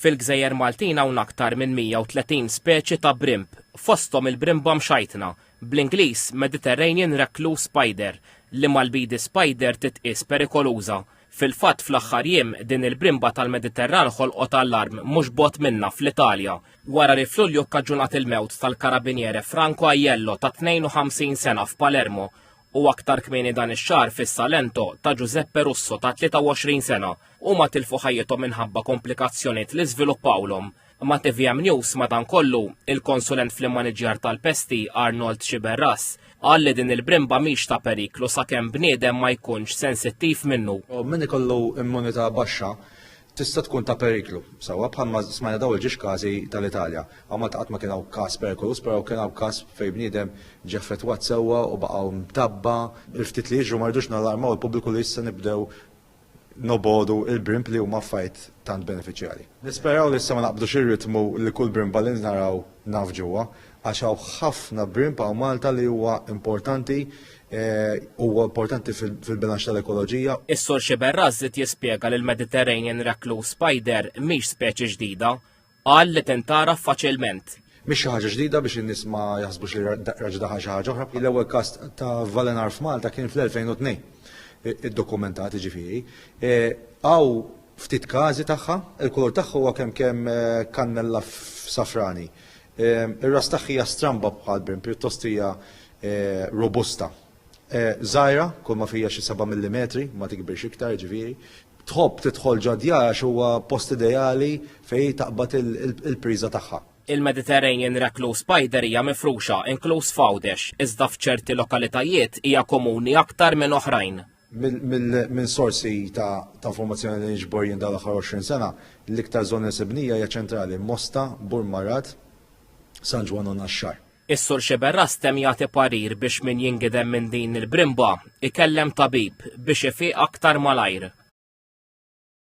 Fil-Gżejjer Maltin hawn aktar minn 130 speċi ta' brimb, fosthom il-brimba mxajtna, bl-Ingliż Mediterranean Recluse Spider, li mal-bidi spider titqis perikoluża. Fil-fatt fl-aħħar jiem din il-brimba tal-Mediterran ħolqot allarm mhux bot minna fl-Italja wara li f'Lulju kkaġunat il-mewt tal-karabiniere Franco Aiello ta' 52 sena f'Palermo u aktar kmieni dan ix-xahar fis-Salento ta' Giuseppe Russo ta' 23 sena huma tilfu ħajjithom minħabba komplikazzjonijiet li żviluppawlhom. Ma' TVM News madankollu il-konsulent fl-immaniġġjar tal-pesti Arnold Xiberras qal li din il-brimba mhix ta' periklu sakemm bniedem ma jkunx sensittiv minnu. Min ikollu immunità baxxa tista' tkun ta' periklu. Sewwa bħalma smajna daw il-ġiex każi tal-Italja. Għamma qatt ma kien hawn każ perikolus, però kien hawn każ fejn bniedem ġie affettwat sewwa u baqgħu mtabba. Il-ftit li jiġru ma rridux nalarmaw il-pubbliku li issa nibdew nobodu il-brimb li huma fajt tant benefiċjali. Nisperaw li issa ma naqbdux ir-ritmu li kull brimba li naraw naf ġewwa għax hawn ħafna brimb hawn Malta li huwa importanti fil-bilanċ tal-ekoloġija. Is-Sur Xiberras żied jispjega li l-Mediterranean Recluse Spider mhix speċi ġdida, qal li tintara faċilment. Mhix xi ħaġa ġdida biex in-nies ma jaħsbux li raġdaħa xi ħaġa oħra. L-ewwel każ ta' Valenar f'Malta kien fl-2002 id-dokumentati ġifieri. Hawn ftit każi tagħha, il-kulur tagħha huwa kemm kannella safrani. Ir-ras tagħha hija stramba bħal brim, pjuttost hija robusta. Żgħira, kull ma fija xi 7 millimetri, ma tikbirx iktar ġifieri. Tħobb tidħol ġodja għax huwa post ideali fejn taqbad il-priża tagħha. Il-Mediterranean Recluse Spider hija mifruxa inkluż f'għawdex, iżda f'ċerti lokalitajiet hija komuni aktar minn oħrajn. Minn sorsi ta' informazzjoni li nġbor jien dal-aħħar 20 sena, l-iktar żoni sibnija hija ċentrali Mosta, Burmarat, San Ġwan u Naxxar. Is-Sur Xiberras tem jagħti parir biex min jingidem minn din il-brimba ikellem tabib biex ifiq aktar malajr.